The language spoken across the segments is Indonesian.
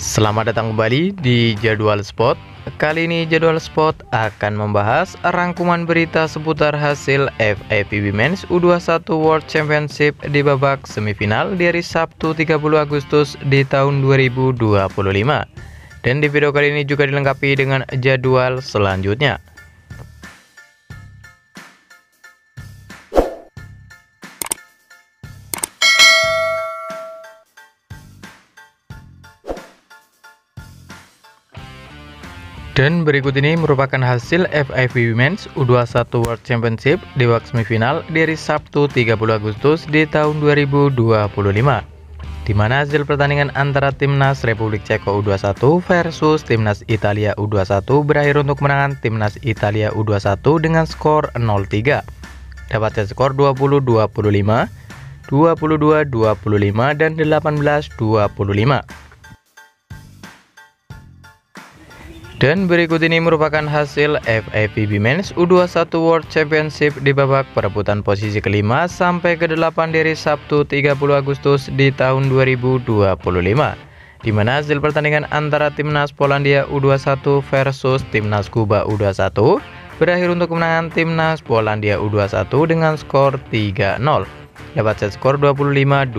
Selamat datang kembali di Jadwal Sport. Kali ini Jadwal Sport akan membahas rangkuman berita seputar hasil FIVB Women's U21 World Championship di babak semifinal di hari Sabtu 30 Agustus di tahun 2025. Dan di video kali ini juga dilengkapi dengan jadwal selanjutnya. Dan berikut ini merupakan hasil FIVB Women's U21 World Championship di babak semifinal di hari Sabtu 30 Agustus di tahun 2025, di mana hasil pertandingan antara Timnas Republik Ceko U21 versus Timnas Italia U21 berakhir untuk kemenangan Timnas Italia U21 dengan skor 0-3. Dapatnya skor 20-25, 22-25, dan 18-25. Dan berikut ini merupakan hasil FIVB Women's U21 World Championship di babak perebutan posisi kelima sampai ke-8 dari Sabtu 30 Agustus di tahun 2025, di mana hasil pertandingan antara Timnas Polandia U21 versus Timnas Kuba U21 berakhir untuk kemenangan Timnas Polandia U21 dengan skor 3-0. Dapat set skor 25-20,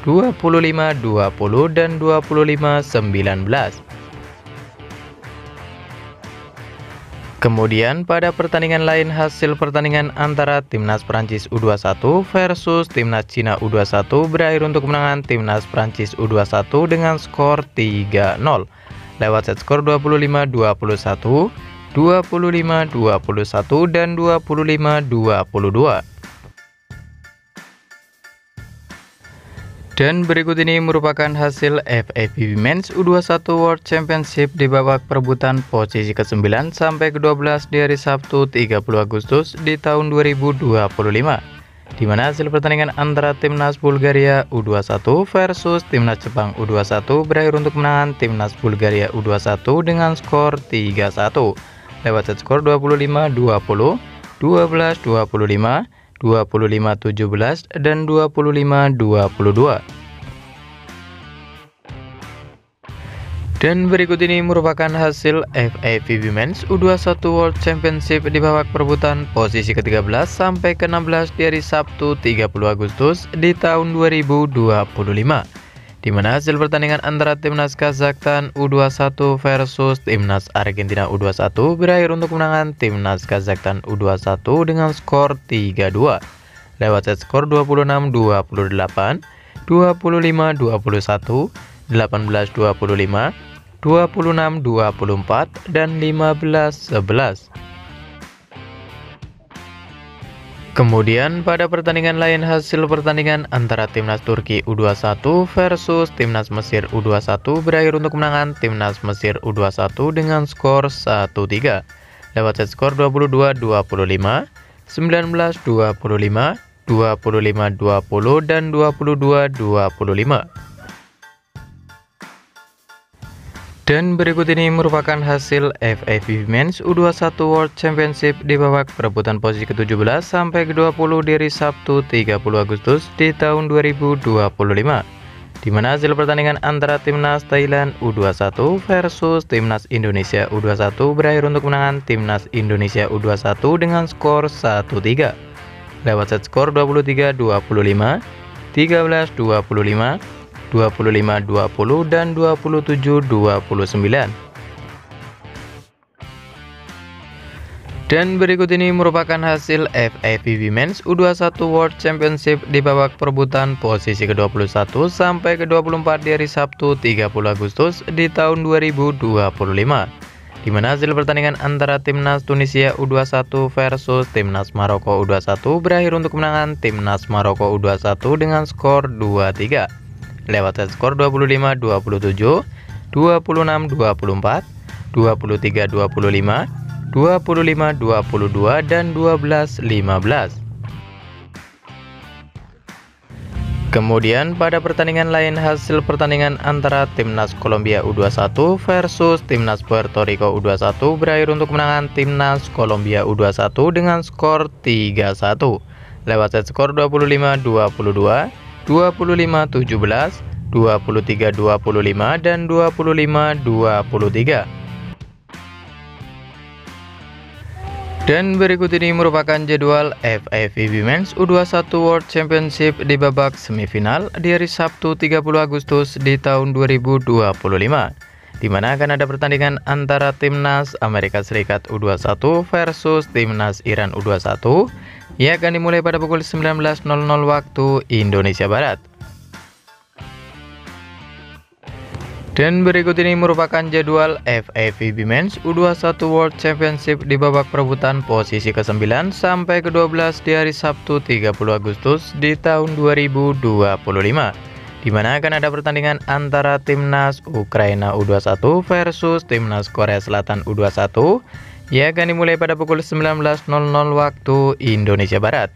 25-20, dan 25-19. Kemudian pada pertandingan lain hasil pertandingan antara Timnas Prancis U21 versus Timnas Cina U21 berakhir untuk kemenangan Timnas Prancis U21 dengan skor 3-0 lewat set skor 25-21, 25-21, dan 25-22. Dan berikut ini merupakan hasil FIVB Women's U21 World Championship di babak perebutan posisi ke-9 sampai ke-12 di hari Sabtu 30 Agustus di tahun 2025, di mana hasil pertandingan antara Timnas Bulgaria U21 versus Timnas Jepang U21 berakhir untuk kemenangan Timnas Bulgaria U21 dengan skor 3-1 lewat set skor 25-20, 12-25, 25-17, dan 25-22. Dan berikut ini merupakan hasil FIVB Women's U21 World Championship di babak perebutan posisi ke-13 sampai ke-16 di hari Sabtu 30 Agustus di tahun 2025, di mana hasil pertandingan antara Timnas Kazakhstan U21 versus Timnas Argentina U21 berakhir untuk kemenangan Timnas Kazakhstan U21 dengan skor 3-2 lewat set skor 26-28, 25-21, 18-25, 26-24, dan 15-11. Kemudian pada pertandingan lain hasil pertandingan antara Timnas Turki U21 versus Timnas Mesir U21 berakhir untuk kemenangan Timnas Mesir U21 dengan skor 1-3 lewat set skor 22-25, 19-25, 25-20, dan 22-25. Dan berikut ini merupakan hasil FIVB Women's U21 World Championship di babak perebutan posisi ke-17 sampai ke-20 di hari Sabtu 30 Agustus di tahun 2025, di mana hasil pertandingan antara Timnas Thailand U21 versus Timnas Indonesia U21 berakhir untuk kemenangan Timnas Indonesia U21 dengan skor 1-3 lewat set skor 23-25, 13-25, 25-20, dan 27-29. Dan berikut ini merupakan hasil FIVB Women's U21 World Championship di babak perebutan posisi ke-21 sampai ke-24 di hari Sabtu 30 Agustus di tahun 2025, di mana hasil pertandingan antara Timnas Tunisia U21 versus Timnas Maroko U21 berakhir untuk kemenangan Timnas Maroko U21 dengan skor 2-3 lewat set skor 25-27, 26-24, 23-25, 25-22, dan 12-15. Kemudian pada pertandingan lain hasil pertandingan antara Timnas Kolombia U21 versus Timnas Puerto Rico U21 berakhir untuk kemenangan Timnas Kolombia U21 dengan skor 3-1 lewat set skor 25-22, 25-17, 23-25, dan 25-23. Dan berikut ini merupakan jadwal FIVB Men's U21 World Championship di babak semifinal di hari Sabtu 30 Agustus di tahun 2025, di mana akan ada pertandingan antara Timnas Amerika Serikat U21 versus Timnas Iran U21 yang akan dimulai pada pukul 19.00 waktu Indonesia Barat. Dan berikut ini merupakan jadwal FIVB Men's U21 World Championship di babak perebutan posisi ke-9 sampai ke-12 di hari Sabtu 30 Agustus di tahun 2025, di mana akan ada pertandingan antara Timnas Ukraina U21 versus Timnas Korea Selatan U21 yang akan dimulai pada pukul 19.00 waktu Indonesia Barat.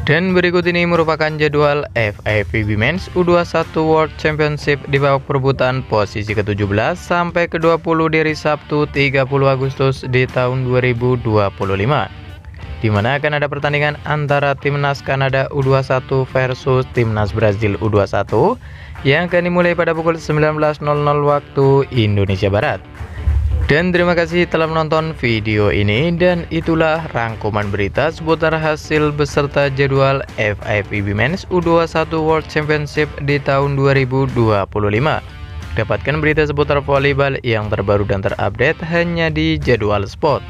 Dan berikut ini merupakan jadwal FIVB Men's U21 World Championship di babak perebutan posisi ke-17 sampai ke-20 di hari Sabtu 30 Agustus di tahun 2025, di mana akan ada pertandingan antara Timnas Kanada U21 versus Timnas Brazil U21 yang akan dimulai pada pukul 19.00 waktu Indonesia Barat. Dan terima kasih telah menonton video ini, dan itulah rangkuman berita seputar hasil beserta jadwal FIVB Men's U21 World Championship di tahun 2025. Dapatkan berita seputar volleyball yang terbaru dan terupdate hanya di Jadwal Sport.